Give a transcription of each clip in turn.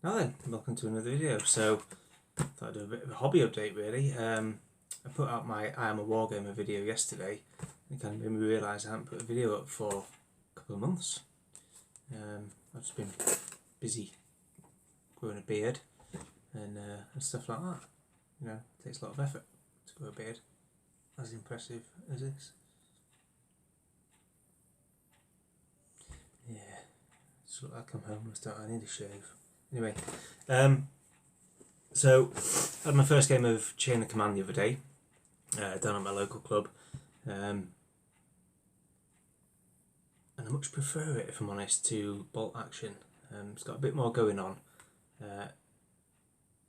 Hi then, welcome to another video. So, I thought I'd do a bit of a hobby update really. I put out my I Am a Wargamer video yesterday, and it kind of made me realise I haven't put a video up for a couple of months. I've just been busy growing a beard and stuff like that. You know, it takes a lot of effort to grow a beard, as impressive as this. Yeah, it's like I come home and start, I need a shave. Anyway, so I had my first game of Chain of Command the other day, down at my local club, and I much prefer it, if I'm honest, to bolt action. It's got a bit more going on, and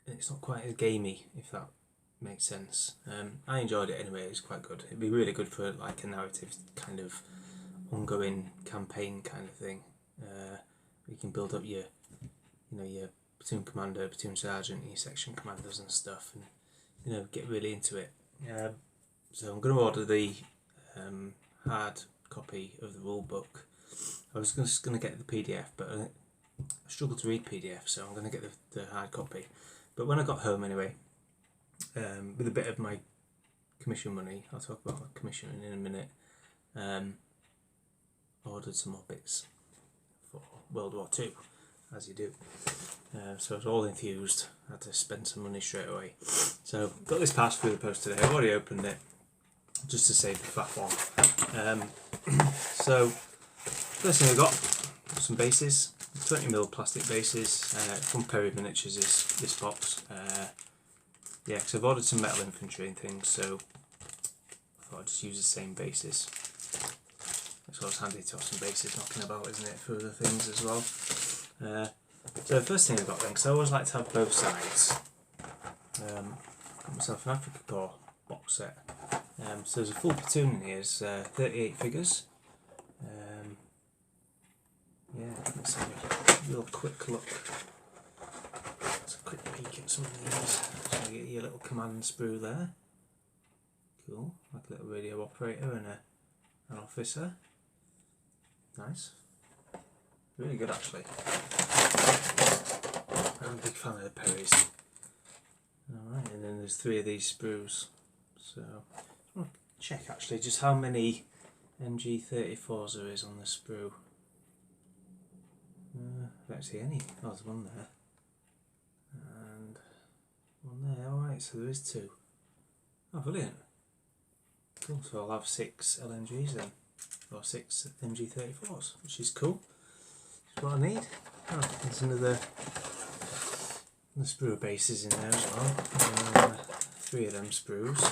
it's not quite as gamey, if that makes sense. I enjoyed it anyway. It's quite good. It'd be really good for like a narrative kind of ongoing campaign kind of thing. You can build up your platoon commander, platoon sergeant, your section commanders and stuff, and get really into it. So I'm going to order the hard copy of the rule book. I was just going to get the PDF, but I struggle to read PDF, so I'm going to get the hard copy. But when I got home anyway, with a bit of my commission money, I'll talk about my commission in a minute, ordered some more bits for World War II, as you do. So I was all enthused, I had to spend some money straight away. So got this passed through the post today. I've already opened it just to save the fat one. So first thing I got some bases, 20mm plastic bases from Perry Miniatures is this box. Yeah, because I've ordered some metal infantry and things, so I thought I'd just use the same bases. It's always handy to have some bases knocking about, isn't it, for other things as well. So the first thing I got then, because I always like to have both sides, got myself an Africa Corps box set. So there's a full platoon in here, there's 38 figures. Yeah, let's have a real quick look. Let's a quick peek at some of these. So you get your little command sprue there. Cool, like a little radio operator and an officer. Nice. Really good actually. I'm a big fan of the Perrys. Alright, and then there's 3 of these sprues. So, I want to check actually just how many MG34s there is on the sprue. I don't see any. Oh, there's one there. And one there. Alright, so there is 2. Oh, brilliant. Cool, so I'll have 6 LMGs then. Or 6 MG34s, which is cool. That's what I need. Oh, there's another sprue bases in there as well. 3 of them sprues.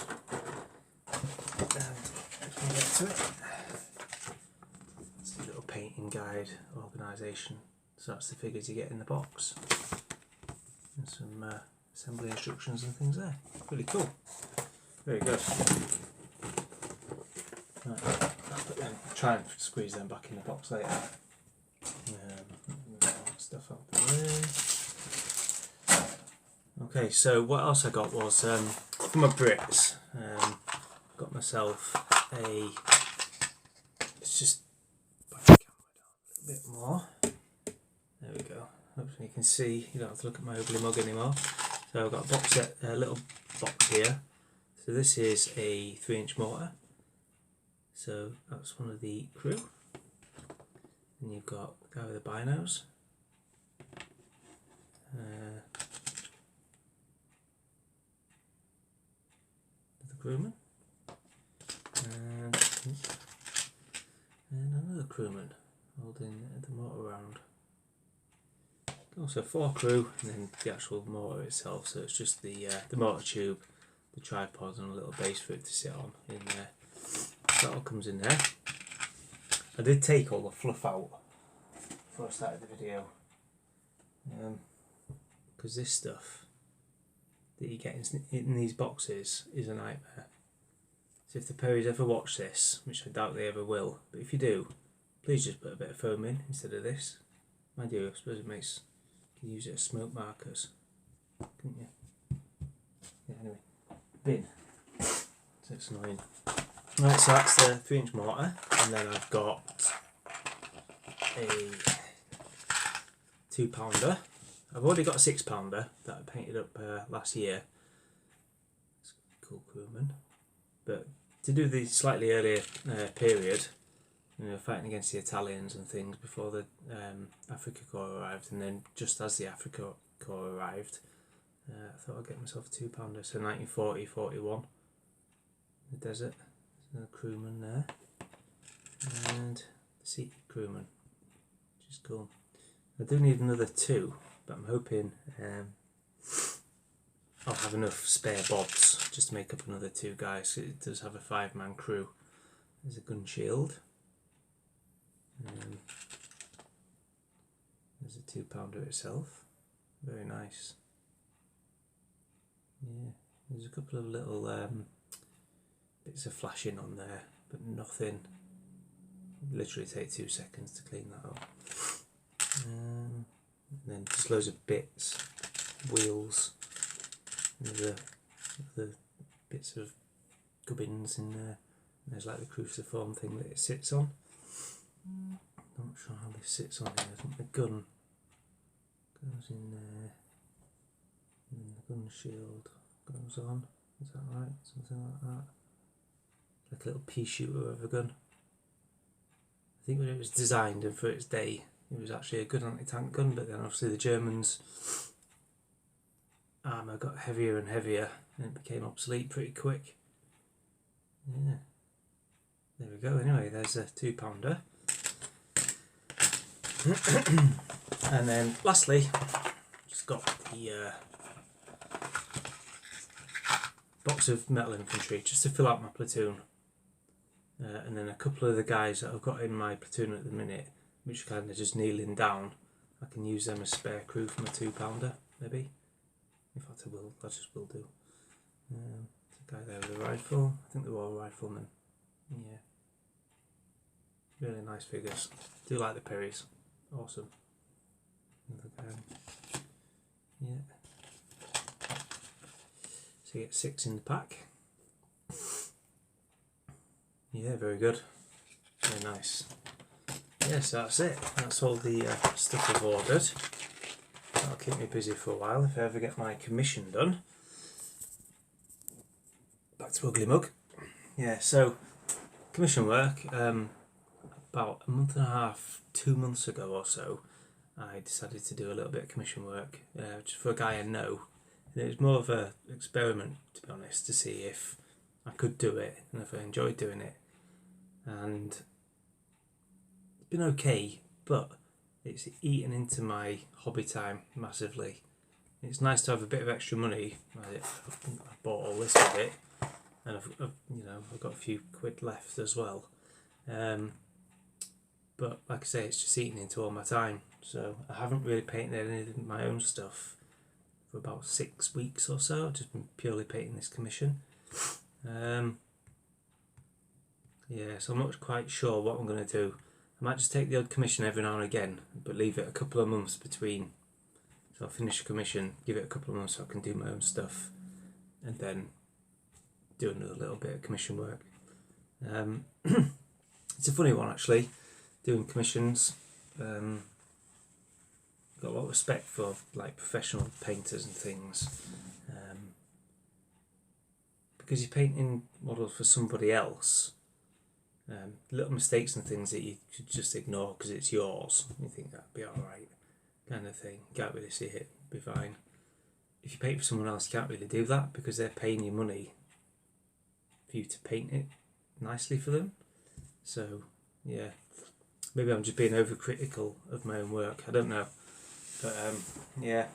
And if we get to it, it's a little painting guide organisation. So that's the figures you get in the box. And some assembly instructions and things there. Really cool. Very good. Right, I'll try and squeeze them back in the box later. Stuff out the way. Okay, so what else I got was for my Brits. Got myself a. Let's just back the camera down a little bit more. There we go. Hopefully you can see. You don't have to look at my ugly mug anymore. So I've got a box set, a little box here. So this is a 3-inch mortar. So that's one of the crew. And you've got the guy with the binos. The crewman. And another crewman holding the mortar around. Also 4 crew, and then the actual mortar itself. So it's just the mortar tube, the tripod, and a little base for it to sit on in there. That all comes in there. I did take all the fluff out before I started the video, because this stuff that you get in these boxes is a nightmare. So if the Perrys ever watch this, which I doubt they ever will, but if you do, please just put a bit of foam in instead of this. Mind you, I suppose it makes, you can use it as smoke markers, couldn't you? Yeah, anyway, bin. So it's annoying. Right, so that's the 3-inch mortar, and then I've got a 2-pounder I've already got a 6-pounder that I painted up last year. It's a cool crewman. But to do the slightly earlier period, you know, fighting against the Italians and things before the Africa Corps arrived, and then just as the Africa Corps arrived, I thought I'd get myself a 2-pounder. So 1940-41, the desert. There's another crewman there, and the sea crewman, which is cool. I do need another 2, but I'm hoping I'll have enough spare bobs just to make up another 2 guys. It does have a 5-man crew. There's a gun shield. There's a 2-pounder itself. Very nice. Yeah, there's a couple of little bits of flashing on there, but nothing. Literally take 2 seconds to clean that up. And then just loads of bits, wheels, the bits of gubbins in there. There's like the cruciform thing that it sits on. Not sure how this sits on here. I think the gun goes in there, and then the gun shield goes on. Is that right? Something like that. Like a little pea shooter of a gun. I think when it was designed and for its day, it was actually a good anti-tank gun, but then obviously the Germans' armour got heavier and heavier and it became obsolete pretty quick. Yeah. There we go. Anyway, there's a 2-pounder. And then lastly, just got the box of metal infantry just to fill out my platoon. And then a couple of the guys that I've got in my platoon at the minute, which are kind of just kneeling down, I can use them as spare crew from a 2-pounder, maybe. In fact, I just will do. There's a guy there with a rifle. I think they're all riflemen. Yeah. Really nice figures. Do like the Perrys. Awesome. Another guy. Yeah. So you get 6 in the pack. Yeah, very good. Very nice. Yeah, so that's it. That's all the stuff I've ordered. That'll keep me busy for a while if I ever get my commission done. Back to Ugly Mug. Yeah, so commission work. About a month and a half, 2 months ago or so, I decided to do a little bit of commission work just for a guy I know. And it was more of an experiment, to be honest, to see if I could do it and if I enjoyed doing it. And it's been okay, but it's eaten into my hobby time massively. It's nice to have a bit of extra money. I bought all this of it, and I've got a few quid left as well. But like I say, it's just eating into all my time. So I haven't really painted any of my own stuff for about 6 weeks or so. I've just been purely painting this commission. Yeah, so I'm not quite sure what I'm going to do. I might just take the odd commission every now and again, but leave it a couple of months between. So I'll finish a commission, give it a couple of months so I can do my own stuff, and then do another little bit of commission work. It's a funny one actually, doing commissions. Got a lot of respect for like professional painters and things, because you're painting models for somebody else. Little mistakes and things that you should just ignore because it's yours. You think that'd be alright, kind of thing. Can't really see it, be fine. If you paint for someone else, you can't really do that because they're paying you money for you to paint it nicely for them. So, yeah, maybe I'm just being overcritical of my own work. I don't know, but yeah,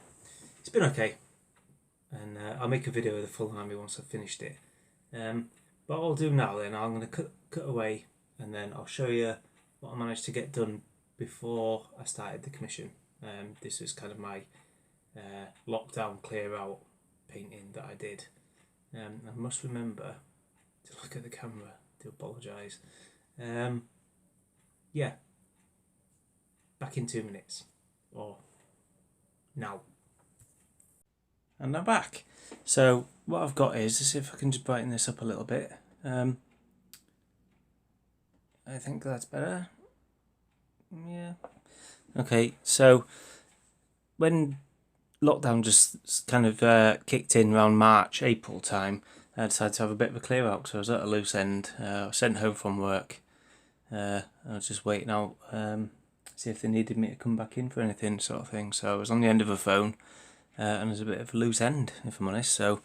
it's been okay. And I'll make a video of the full army once I've finished it. But what I'll do now then, I'm going to cut away and then I'll show you what I managed to get done before I started the commission. This was kind of my lockdown clear out painting that I did. I must remember to look at the camera, to apologise. Yeah, back in 2 minutes, or now. And I'm back. So what I've got is, let's see if I can just brighten this up a little bit. I think that's better. Yeah. Okay, so when lockdown just kind of kicked in around March, April time, I decided to have a bit of a clear out. So I was at a loose end. I was sent home from work. I was just waiting out, see if they needed me to come back in for anything, sort of thing. So I was on the end of a phone, and it was a bit of a loose end, if I'm honest. So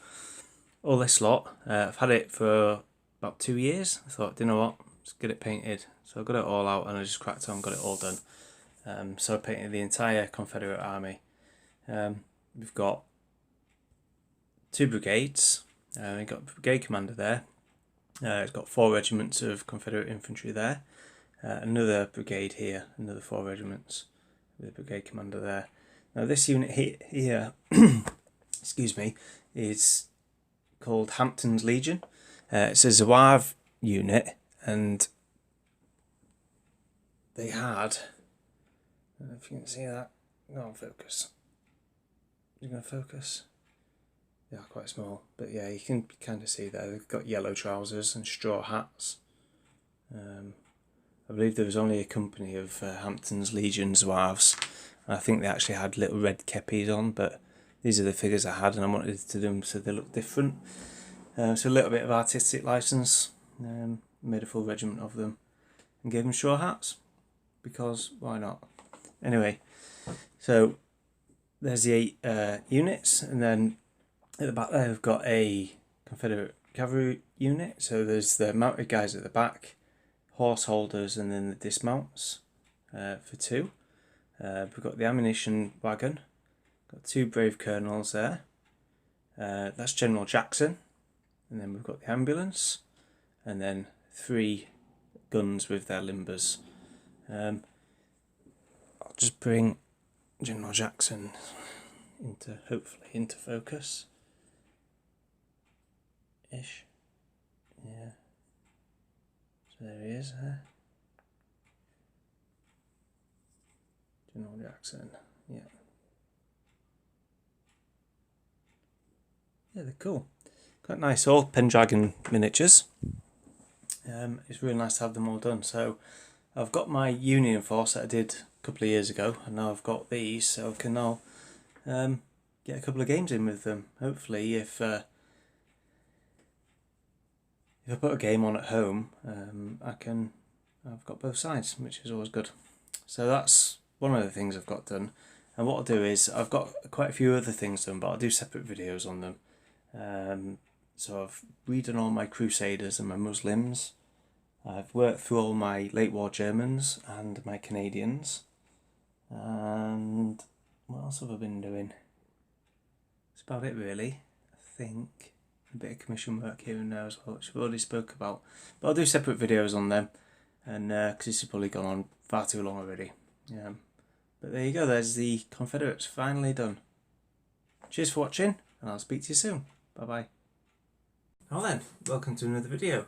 all this lot, I've had it for about 2 years. I thought, you know what, let's get it painted. So I got it all out and I just cracked on, got it all done. So I painted the entire Confederate army. We've got 2 brigades. We've got a brigade commander there. It's got 4 regiments of Confederate infantry there. Another brigade here, another 4 regiments with a brigade commander there. Now this unit here, excuse me, is called Hampton's Legion. It's a Zouave unit, and they had, I don't know if you can see that, go on, focus. You're going to focus? They are quite small, but yeah, you can kind of see there. They've got yellow trousers and straw hats. I believe there was only a company of Hampton's Legion Zouaves. I think they actually had little red kepis on, but these are the figures I had, and I wanted to do them so they look different. So a little bit of artistic license. Made a full regiment of them and gave them straw hats, because why not? Anyway, so there's the 8 units, and then at the back there we've got a Confederate cavalry unit. So there's the mounted guys at the back, horse holders, and then the dismounts for 2. We've got the ammunition wagon, got 2 brave colonels there. That's General Jackson. And then we've got the ambulance, and then 3 guns with their limbers. I'll just bring General Jackson hopefully into focus. Ish. Yeah. So there he is there. General Jackson. Yeah. Yeah, they're cool. Quite nice, all Pendragon miniatures. It's really nice to have them all done. So I've got my Union Force that I did a couple of years ago, and now I've got these, so I can now get a couple of games in with them. Hopefully, if I put a game on at home, I've got both sides, which is always good. So that's one of the things I've got done. And what I'll do is, I've got quite a few other things done, but I'll do separate videos on them. So I've redone all my Crusaders and my Muslims. I've worked through all my late war Germans and my Canadians. And what else have I been doing? That's about it really, I think. A bit of commission work here and there as well, which I've already spoke about. But I'll do separate videos on them, and because this has probably gone on far too long already. But there you go, there's the Confederates finally done. Cheers for watching, and I'll speak to you soon. Bye bye. Now then, welcome to another video.